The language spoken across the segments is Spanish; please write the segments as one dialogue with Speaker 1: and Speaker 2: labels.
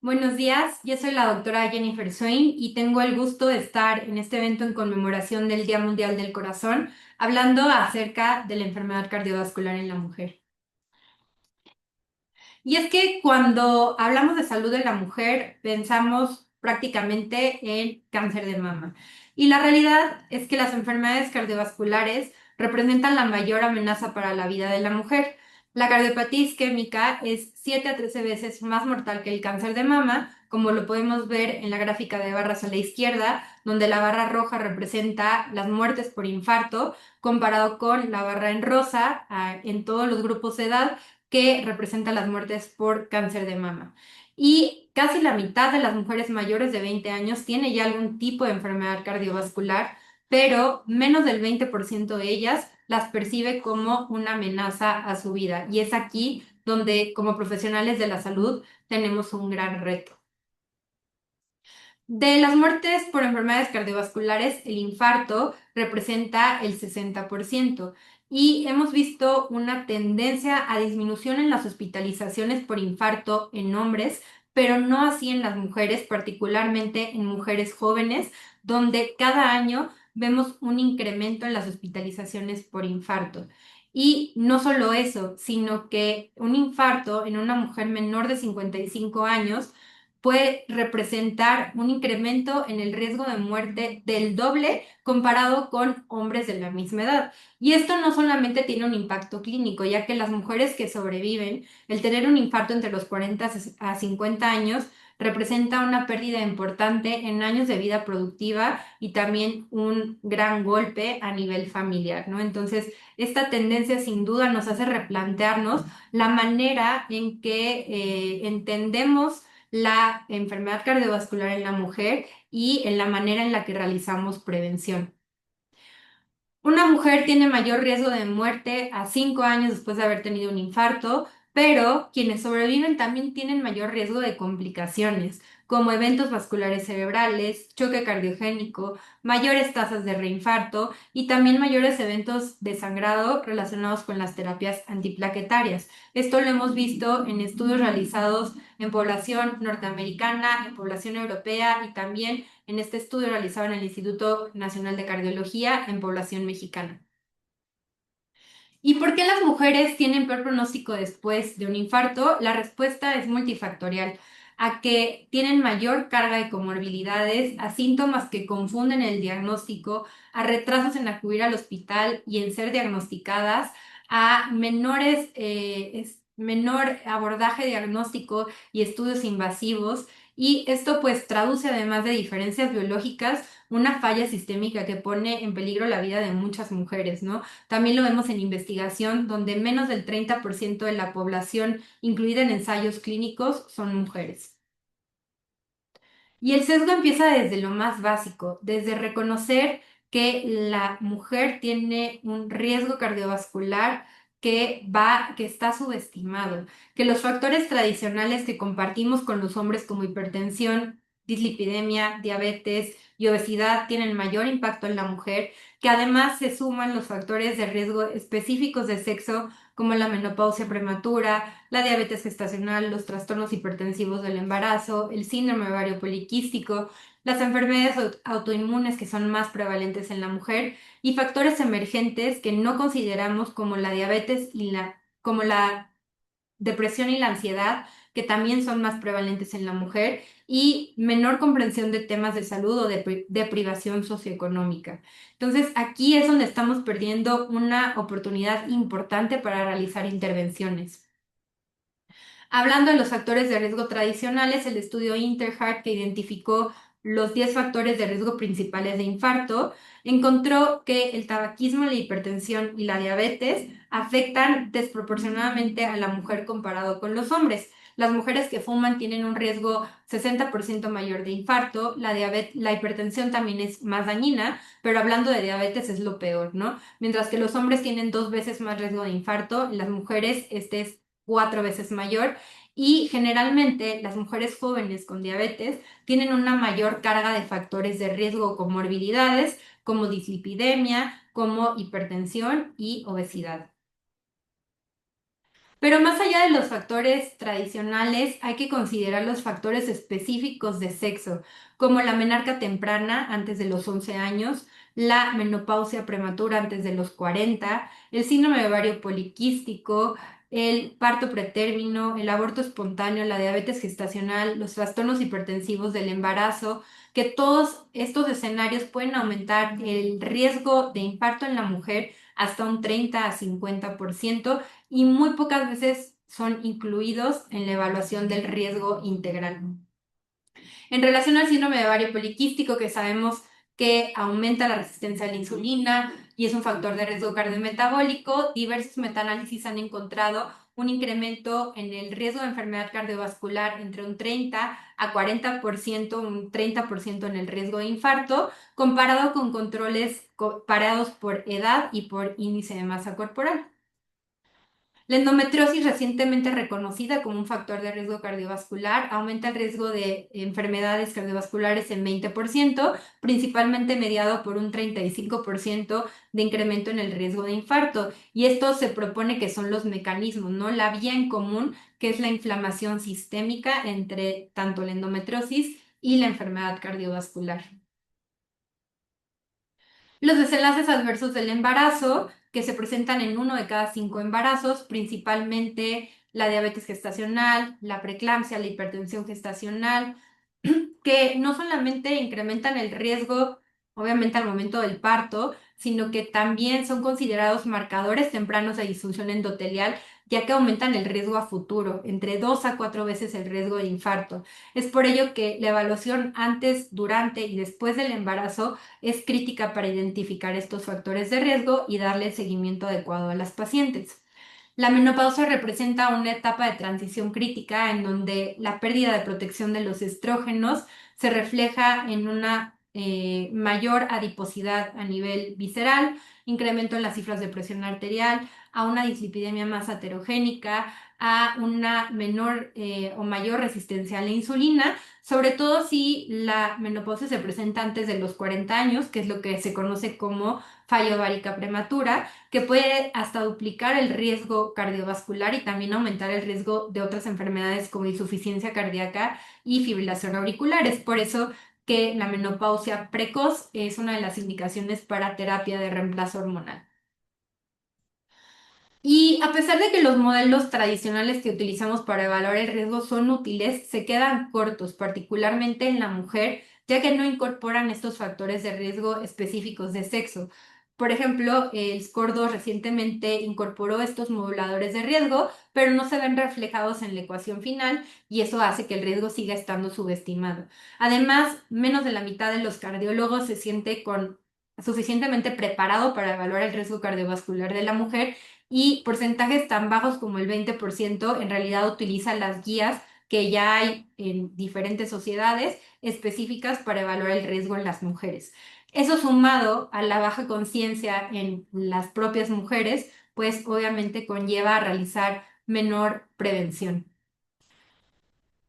Speaker 1: Buenos días, yo soy la doctora Jennifer Swain y tengo el gusto de estar en este evento en conmemoración del Día Mundial del Corazón, hablando acerca de la enfermedad cardiovascular en la mujer. Y es que cuando hablamos de salud de la mujer, pensamos prácticamente en cáncer de mama. Y la realidad es que las enfermedades cardiovasculares representan la mayor amenaza para la vida de la mujer. La cardiopatía isquémica es 7 a 13 veces más mortal que el cáncer de mama, como lo podemos ver en la gráfica de barras a la izquierda, donde la barra roja representa las muertes por infarto, comparado con la barra en rosa, en todos los grupos de edad, que representa las muertes por cáncer de mama. Y casi la mitad de las mujeres mayores de 20 años tiene ya algún tipo de enfermedad cardiovascular, pero menos del 20% de ellas las percibe como una amenaza a su vida. Y es aquí donde, como profesionales de la salud, tenemos un gran reto. De las muertes por enfermedades cardiovasculares, el infarto representa el 60% y hemos visto una tendencia a disminución en las hospitalizaciones por infarto en hombres, pero no así en las mujeres, particularmente en mujeres jóvenes, donde cada año vemos un incremento en las hospitalizaciones por infarto. Y no solo eso, sino que un infarto en una mujer menor de 55 años puede representar un incremento en el riesgo de muerte del doble comparado con hombres de la misma edad. Y esto no solamente tiene un impacto clínico, ya que las mujeres que sobreviven, el tener un infarto entre los 40 a 50 años, representa una pérdida importante en años de vida productiva y también un gran golpe a nivel familiar, ¿no? Entonces, esta tendencia sin duda nos hace replantearnos la manera en que entendemos la enfermedad cardiovascular en la mujer y en la manera en la que realizamos prevención. Una mujer tiene mayor riesgo de muerte a 5 años después de haber tenido un infarto, pero quienes sobreviven también tienen mayor riesgo de complicaciones, como eventos vasculares cerebrales, choque cardiogénico, mayores tasas de reinfarto y también mayores eventos de sangrado relacionados con las terapias antiplaquetarias. Esto lo hemos visto en estudios realizados en población norteamericana, en población europea y también en este estudio realizado en el Instituto Nacional de Cardiología en población mexicana. ¿Y por qué las mujeres tienen peor pronóstico después de un infarto? La respuesta es multifactorial, a que tienen mayor carga de comorbilidades, a síntomas que confunden el diagnóstico, a retrasos en acudir al hospital y en ser diagnosticadas, a menor abordaje diagnóstico y estudios invasivos. Y esto pues traduce, además de diferencias biológicas, una falla sistémica que pone en peligro la vida de muchas mujeres, ¿no? También lo vemos en investigación, donde menos del 30% de la población incluida en ensayos clínicos son mujeres. Y el sesgo empieza desde lo más básico, desde reconocer que la mujer tiene un riesgo cardiovascular que está subestimado, que los factores tradicionales que compartimos con los hombres como hipertensión, dislipidemia, diabetes y obesidad tienen mayor impacto en la mujer, que además se suman los factores de riesgo específicos de sexo como la menopausia prematura, la diabetes gestacional, los trastornos hipertensivos del embarazo, el síndrome ovario poliquístico, las enfermedades autoinmunes que son más prevalentes en la mujer y factores emergentes que no consideramos como la diabetes como la depresión y la ansiedad, que también son más prevalentes en la mujer, y menor comprensión de temas de salud o de privación socioeconómica. Entonces, aquí es donde estamos perdiendo una oportunidad importante para realizar intervenciones. Hablando de los factores de riesgo tradicionales, el estudio Interheart, que identificó los 10 factores de riesgo principales de infarto, encontró que el tabaquismo, la hipertensión y la diabetes afectan desproporcionadamente a la mujer comparado con los hombres. Las mujeres que fuman tienen un riesgo 60% mayor de infarto, la hipertensión también es más dañina, pero hablando de diabetes es lo peor, ¿no? Mientras que los hombres tienen 2 veces más riesgo de infarto, en las mujeres este es 4 veces mayor y generalmente las mujeres jóvenes con diabetes tienen una mayor carga de factores de riesgo o comorbilidades como dislipidemia, como hipertensión y obesidad. Pero más allá de los factores tradicionales, hay que considerar los factores específicos de sexo, como la menarca temprana antes de los 11 años, la menopausia prematura antes de los 40, el síndrome ovario poliquístico, el parto pretérmino, el aborto espontáneo, la diabetes gestacional, los trastornos hipertensivos del embarazo, que todos estos escenarios pueden aumentar el riesgo de infarto en la mujer hasta un 30 a 50% y muy pocas veces son incluidos en la evaluación del riesgo integral. En relación al síndrome de ovario poliquístico, que sabemos que aumenta la resistencia a la insulina y es un factor de riesgo cardiometabólico, diversos metaanálisis han encontrado un incremento en el riesgo de enfermedad cardiovascular entre un 30 a 40%, un 30% en el riesgo de infarto, comparado con controles parados por edad y por índice de masa corporal. La endometriosis, recientemente reconocida como un factor de riesgo cardiovascular, aumenta el riesgo de enfermedades cardiovasculares en 20%, principalmente mediado por un 35% de incremento en el riesgo de infarto. Y esto se propone que son los mecanismos, ¿no? La vía en común, que es la inflamación sistémica entre tanto la endometriosis y la enfermedad cardiovascular. Los desenlaces adversos del embarazo, que se presentan en 1 de cada 5 embarazos, principalmente la diabetes gestacional, la preeclampsia, la hipertensión gestacional, que no solamente incrementan el riesgo, obviamente al momento del parto, sino que también son considerados marcadores tempranos de disfunción endotelial, ya que aumentan el riesgo a futuro, entre 2 a 4 veces el riesgo de infarto. Es por ello que la evaluación antes, durante y después del embarazo es crítica para identificar estos factores de riesgo y darle el seguimiento adecuado a las pacientes. La menopausia representa una etapa de transición crítica en donde la pérdida de protección de los estrógenos se refleja en una mayor adiposidad a nivel visceral, incremento en las cifras de presión arterial, a una dislipidemia más aterogénica, a una menor o mayor resistencia a la insulina, sobre todo si la menopausia se presenta antes de los 40 años, que es lo que se conoce como falla ovárica prematura, que puede hasta duplicar el riesgo cardiovascular y también aumentar el riesgo de otras enfermedades como insuficiencia cardíaca y fibrilación auricular. Es por eso que la menopausia precoz es una de las indicaciones para terapia de reemplazo hormonal. Y a pesar de que los modelos tradicionales que utilizamos para evaluar el riesgo son útiles, se quedan cortos, particularmente en la mujer, ya que no incorporan estos factores de riesgo específicos de sexo. Por ejemplo, el SCORE 2 recientemente incorporó estos moduladores de riesgo, pero no se ven reflejados en la ecuación final y eso hace que el riesgo siga estando subestimado. Además, menos de la mitad de los cardiólogos se siente suficientemente preparado para evaluar el riesgo cardiovascular de la mujer y porcentajes tan bajos como el 20% en realidad utilizan las guías que ya hay en diferentes sociedades específicas para evaluar el riesgo en las mujeres. Eso sumado a la baja conciencia en las propias mujeres, pues obviamente conlleva a realizar menor prevención.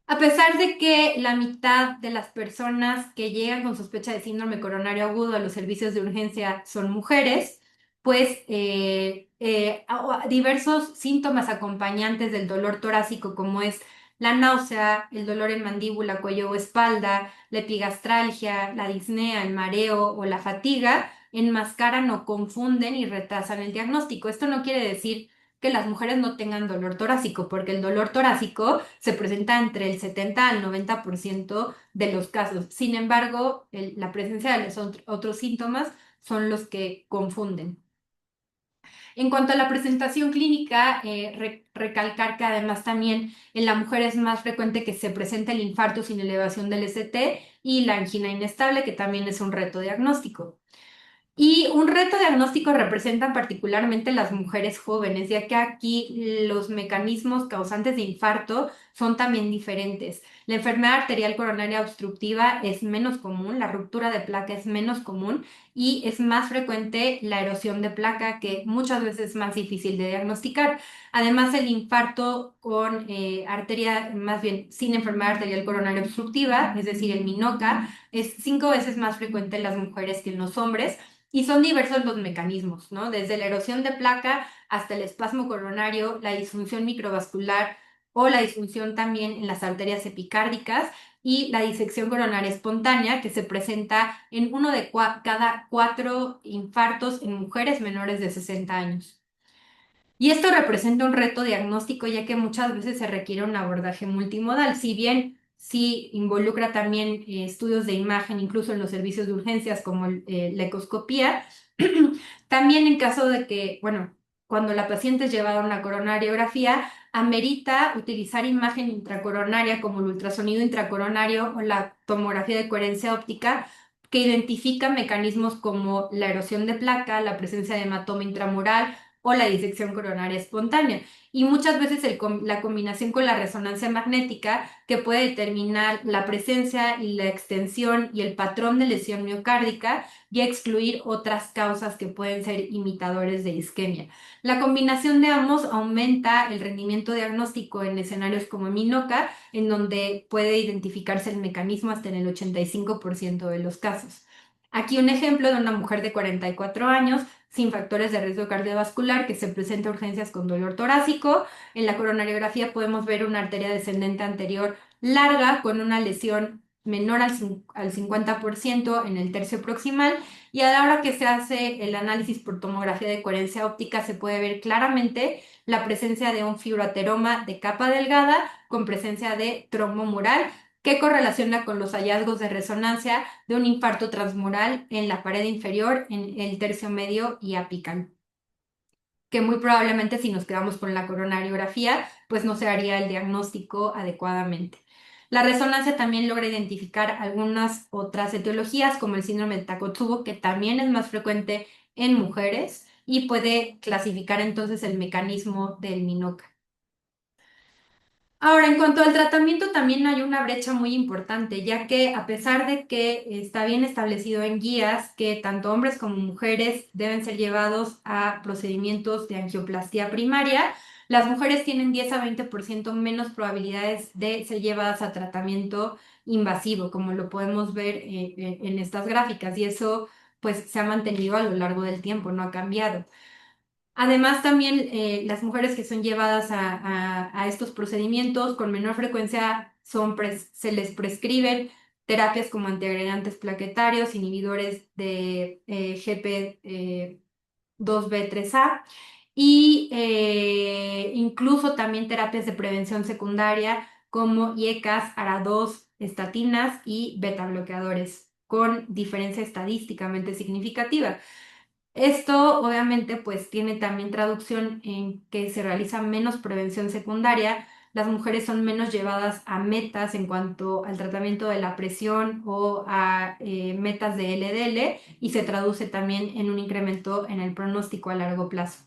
Speaker 1: A pesar de que la mitad de las personas que llegan con sospecha de síndrome coronario agudo a los servicios de urgencia son mujeres, pues diversos síntomas acompañantes del dolor torácico, como es la náusea, el dolor en mandíbula, cuello o espalda, la epigastralgia, la disnea, el mareo o la fatiga, enmascaran o confunden y retrasan el diagnóstico. Esto no quiere decir que las mujeres no tengan dolor torácico, porque el dolor torácico se presenta entre el 70 al 90% de los casos. Sin embargo, la presencia de los otros síntomas son los que confunden. En cuanto a la presentación clínica, recalcar que además también en la mujer es más frecuente que se presente el infarto sin elevación del ST y la angina inestable, que también es un reto diagnóstico. Y un reto diagnóstico representan particularmente las mujeres jóvenes, ya que aquí los mecanismos causantes de infarto son también diferentes. La enfermedad arterial coronaria obstructiva es menos común, la ruptura de placa es menos común y es más frecuente la erosión de placa, que muchas veces es más difícil de diagnosticar. Además, el infarto con arteria, más bien sin enfermedad arterial coronaria obstructiva, es decir, el MINOCA, es 5 veces más frecuente en las mujeres que en los hombres. Y son diversos los mecanismos, ¿no? Desde la erosión de placa hasta el espasmo coronario, la disfunción microvascular o la disfunción también en las arterias epicárdicas y la disección coronaria espontánea, que se presenta en uno de cada 4 infartos en mujeres menores de 60 años. Y esto representa un reto diagnóstico, ya que muchas veces se requiere un abordaje multimodal. Si bien sí involucra también estudios de imagen, incluso en los servicios de urgencias como la ecoscopía, también en caso de que, bueno, cuando la paciente es llevada a una coronariografía, amerita utilizar imagen intracoronaria como el ultrasonido intracoronario o la tomografía de coherencia óptica, que identifica mecanismos como la erosión de placa, la presencia de hematoma intramural o la disección coronaria espontánea. Y muchas veces la combinación con la resonancia magnética, que puede determinar la presencia y la extensión y el patrón de lesión miocárdica y excluir otras causas que pueden ser imitadores de isquemia. La combinación de ambos aumenta el rendimiento diagnóstico en escenarios como MINOCA, en donde puede identificarse el mecanismo hasta en el 85% de los casos. Aquí un ejemplo de una mujer de 44 años sin factores de riesgo cardiovascular que se presenta a urgencias con dolor torácico. En la coronariografía podemos ver una arteria descendente anterior larga con una lesión menor al 50% en el tercio proximal, y a la hora que se hace el análisis por tomografía de coherencia óptica se puede ver claramente la presencia de un fibroateroma de capa delgada con presencia de trombo mural, que correlaciona con los hallazgos de resonancia de un infarto transmural en la pared inferior, en el tercio medio y apical, que muy probablemente si nos quedamos con la coronariografía, pues no se haría el diagnóstico adecuadamente. La resonancia también logra identificar algunas otras etiologías, como el síndrome de Takotsubo, que también es más frecuente en mujeres y puede clasificar entonces el mecanismo del MINOCA. Ahora, en cuanto al tratamiento, también hay una brecha muy importante, ya que a pesar de que está bien establecido en guías que tanto hombres como mujeres deben ser llevados a procedimientos de angioplastia primaria, las mujeres tienen 10 a 20% menos probabilidades de ser llevadas a tratamiento invasivo, como lo podemos ver en estas gráficas, y eso pues se ha mantenido a lo largo del tiempo, no ha cambiado. Además, también las mujeres que son llevadas a estos procedimientos con menor frecuencia se les prescriben terapias como antiagregantes plaquetarios, inhibidores de GP2B3A y incluso también terapias de prevención secundaria como IECAS, ARA2, estatinas y beta bloqueadores, con diferencia estadísticamente significativa. Esto obviamente pues tiene también traducción en que se realiza menos prevención secundaria, las mujeres son menos llevadas a metas en cuanto al tratamiento de la presión o a metas de LDL, y se traduce también en un incremento en el pronóstico a largo plazo.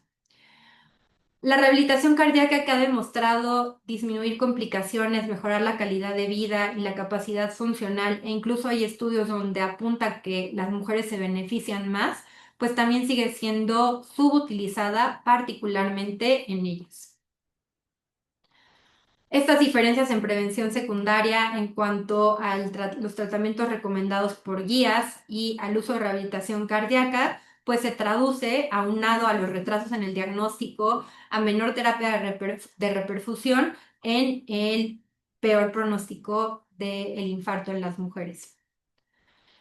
Speaker 1: La rehabilitación cardíaca, que ha demostrado disminuir complicaciones, mejorar la calidad de vida y la capacidad funcional, e incluso hay estudios donde apunta que las mujeres se benefician más, pues también sigue siendo subutilizada, particularmente en ellas. Estas diferencias en prevención secundaria en cuanto a los tratamientos recomendados por guías y al uso de rehabilitación cardíaca, pues se traduce, aunado a los retrasos en el diagnóstico, a menor terapia de reperfusión en el peor pronóstico del infarto en las mujeres.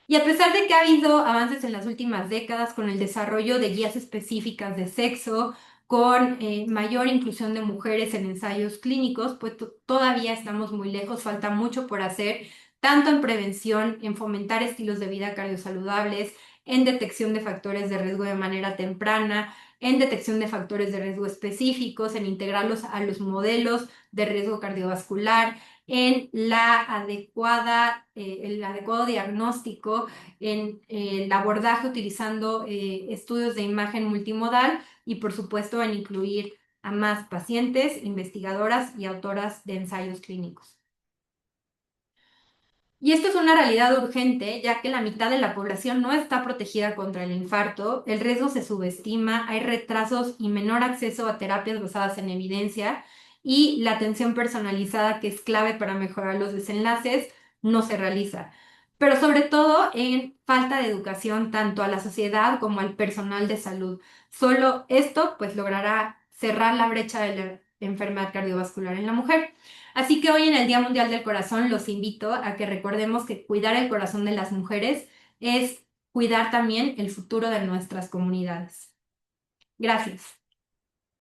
Speaker 1: Y a pesar de que ha habido avances en las últimas décadas con el desarrollo de guías específicas de sexo, con mayor inclusión de mujeres en ensayos clínicos, pues todavía estamos muy lejos, falta mucho por hacer, tanto en prevención, en fomentar estilos de vida cardiosaludables, en detección de factores de riesgo de manera temprana, en detección de factores de riesgo específicos, en integrarlos a los modelos de riesgo cardiovascular, en el adecuado diagnóstico, en el abordaje utilizando estudios de imagen multimodal y por supuesto en incluir a más pacientes, investigadoras y autoras de ensayos clínicos. Y esto es una realidad urgente, ya que la mitad de la población no está protegida contra el infarto, el riesgo se subestima, hay retrasos y menor acceso a terapias basadas en evidencia y la atención personalizada, que es clave para mejorar los desenlaces, no se realiza. Pero sobre todo en falta de educación tanto a la sociedad como al personal de salud. Solo esto pues logrará cerrar la brecha de la enfermedad cardiovascular en la mujer. Así que hoy en el Día Mundial del Corazón los invito a que recordemos que cuidar el corazón de las mujeres es cuidar también el futuro de nuestras comunidades. Gracias.